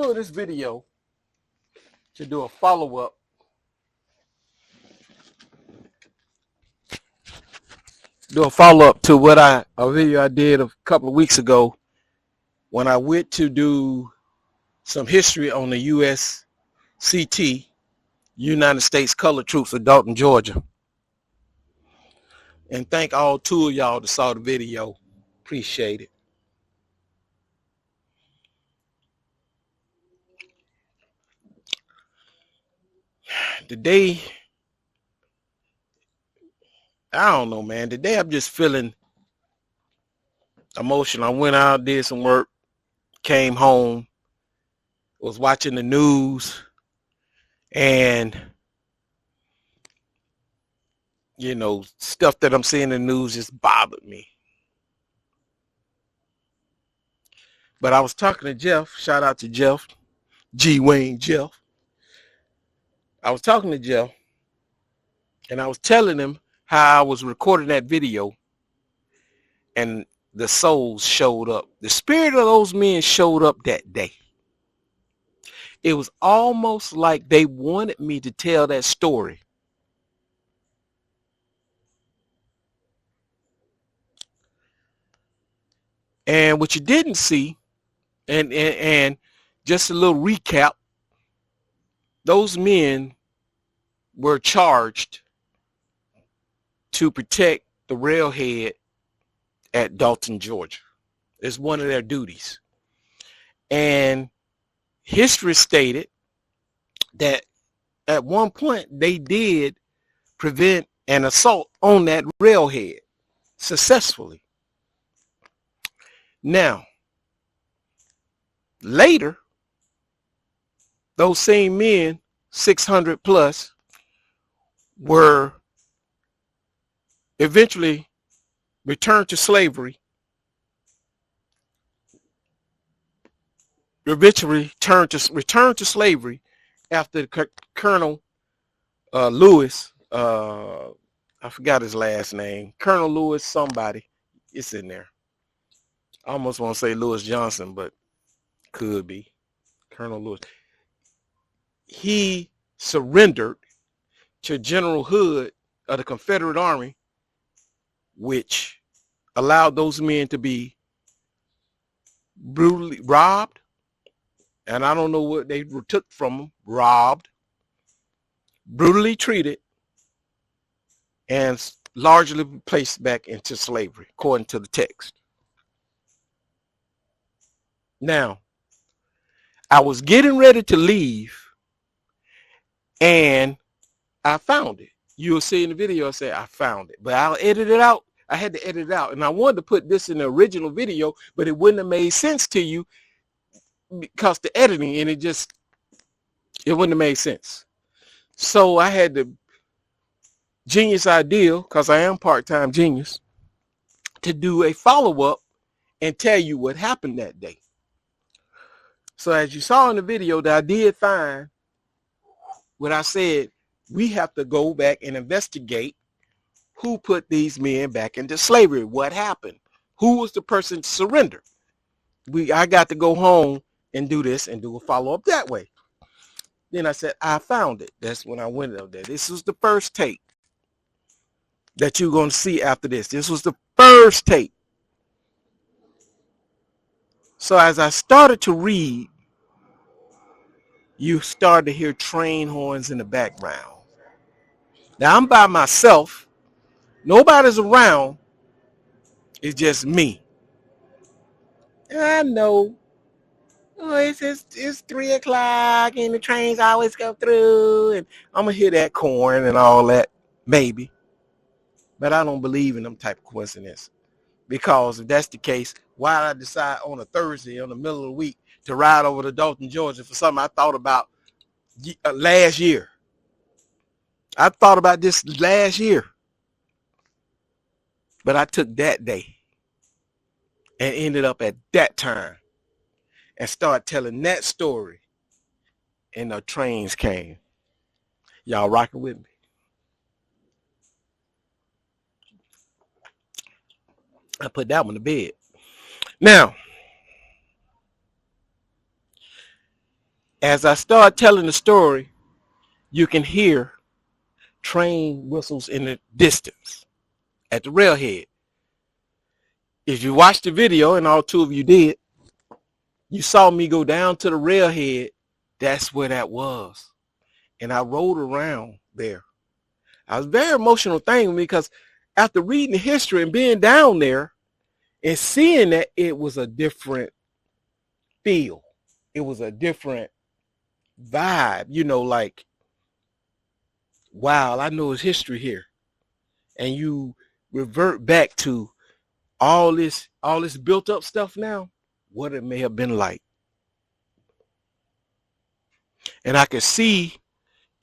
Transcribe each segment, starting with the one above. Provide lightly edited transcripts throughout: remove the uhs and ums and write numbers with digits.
doing this video to do a follow-up to a video I did a couple of weeks ago when I went to do some history on the USCT, United States Colored Troops of Dalton, Georgia. And thank all two of y'all that saw the video. Appreciate it. Today, I don't know, man. Today I'm just feeling emotional. I went out, did some work, came home, was watching the news, and stuff that I'm seeing in the news just bothered me. But I was talking to Jeff. Shout out to Jeff, G. Wayne Jeff. I was talking to Jeff, and I was telling him how I was recording that video, and the souls showed up. The spirit of those men showed up that day. It was almost like they wanted me to tell that story. And what you didn't see, and just a little recap, those men were charged to protect the railhead at Dalton, Georgia. It's one of their duties. And history stated that at one point they did prevent an assault on that railhead successfully. Now, later, those same men, 600 plus, were eventually returned to slavery. Returned to slavery after Colonel Lewis, I forgot his last name, Colonel Lewis somebody, it's in there. I almost want to say Lewis Johnson, but could be Colonel Lewis. He surrendered to General Hood of the Confederate Army, which allowed those men to be brutally robbed, and I don't know what they took from them, robbed, brutally treated, and largely placed back into slavery, according to the text. Now, I was getting ready to leave, and I found it. You'll see in the video I say I found it, but I'll edit it out. I had to edit it out, and I wanted to put this in the original video, but it wouldn't have made sense to you because the editing, and it wouldn't have made sense. So I had the genius idea, because I am part-time genius, to do a follow-up and tell you what happened that day. So as you saw in the video, that I did find what I said, we have to go back and investigate who put these men back into slavery. What happened? Who was the person to surrender? I got to go home and do this and do a follow-up that way. Then I said, I found it. That's when I went up there. This was the first tape that you're going to see after this. This was the first tape. So as I started to read, you started to hear train horns in the background. Now I'm by myself. Nobody's around. It's just me. And I know, it's 3 o'clock and the trains always go through, and I'm going to hear that corn and all that, maybe. But I don't believe in them type of coincidence. Because if that's the case, why did I decide on a Thursday in the middle of the week to ride over to Dalton, Georgia for something I thought about last year? I thought about this last year. But I took that day and ended up at that time and started telling that story. And the trains came. Y'all rocking with me? I put that one to bed. Now, As I start telling the story, you can hear train whistles in the distance at the railhead. If you watched the video, and all two of you did, you saw me go down to the railhead. That's where that was. And I rode around there. I was a very emotional thing with me because after reading the history and being down there and seeing that, it was a different feel. It was a different vibe, like, wow, I know it's history here. And you revert back to all this built up stuff now, what it may have been like. And I could see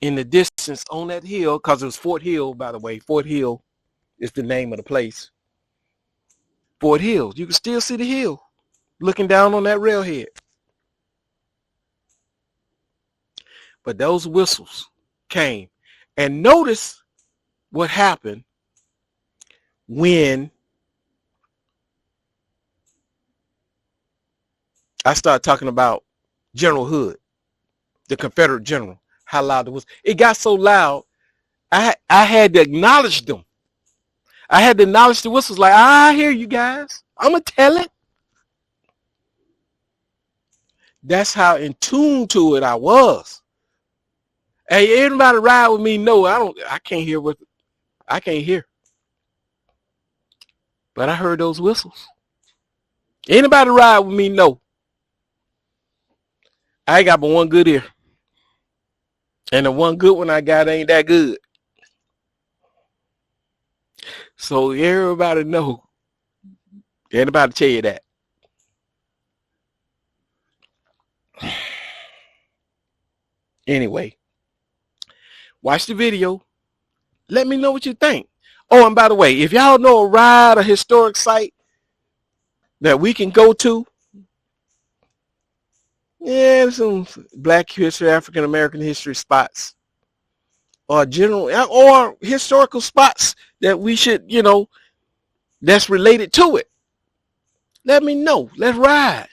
in the distance on that hill, because it was Fort Hill, by the way. Fort Hill is the name of the place. Fort Hill. You can still see the hill looking down on that railhead. But those whistles came. And notice what happened when I started talking about General Hood, the Confederate general, how loud it was. It got so loud, I had to acknowledge them. I had to acknowledge the whistles, like, I hear you guys. I'm going to tell it. That's how in tune to it I was. Hey, anybody ride with me? No, I can't hear what I can't hear. But I heard those whistles. Anybody ride with me? No. I got but one good ear. And the one good one I got ain't that good. So everybody know. Anybody tell you that. Anyway, watch the video. Let me know what you think. Oh, and by the way, if y'all know a ride, a historic site that we can go to, yeah, some Black history, African American history spots, or general or historical spots that we should, that's related to it. Let me know. Let's ride.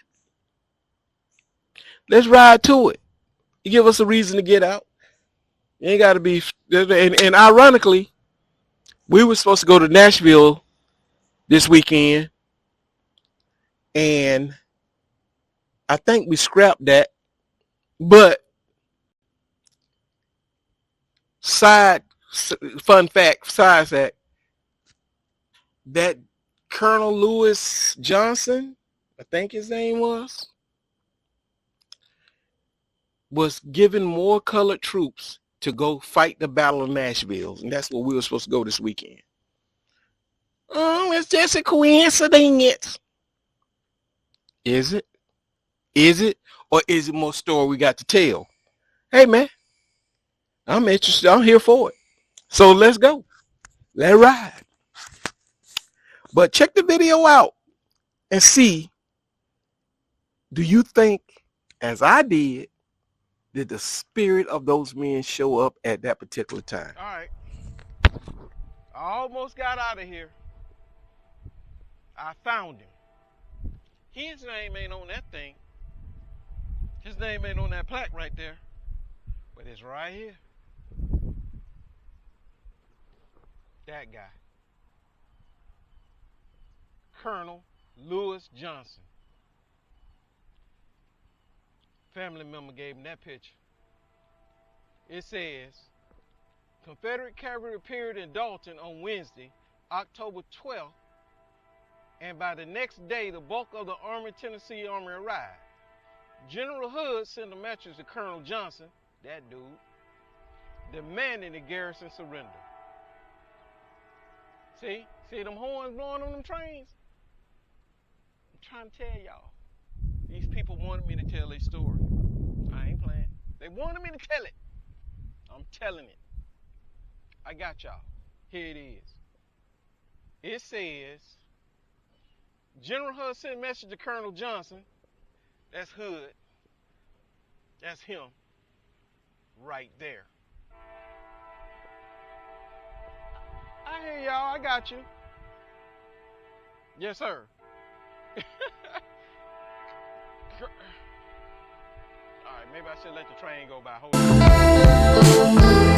Let's ride to it. You give us a reason to get out. You ain't got to be. And ironically, we were supposed to go to Nashville this weekend, and I think we scrapped that. But fun fact, that Colonel Lewis Johnson, I think his name was given more colored troops to go fight the Battle of Nashville, and that's where we were supposed to go this weekend. Oh, it's just a coincidence. Is it? Is it? Or is it more story we got to tell? Hey, man, I'm interested. I'm here for it. So let's go. Let's ride. But check the video out and see, do you think, as I did the spirit of those men show up at that particular time? All right. I almost got out of here. I found him. His name ain't on that thing. His name ain't on that plaque right there. But it's right here. That guy. Colonel Lewis Johnson. Family member gave him that picture. It says, Confederate cavalry appeared in Dalton on Wednesday, October 12th, and by the next day, the bulk of the Tennessee Army arrived. General Hood sent a message to Colonel Johnson, that dude, demanding the garrison surrender. See them horns blowing on them trains? I'm trying to tell y'all. These people wanted me to tell their story. I ain't playing. They wanted me to tell it. I'm telling it. I got y'all. Here it is. It says, General Hood sent a message to Colonel Johnson. That's Hood. That's him. Right there. I hear y'all. I got you. Yes, sir. Alright, Maybe I should let the train go by. Hold on.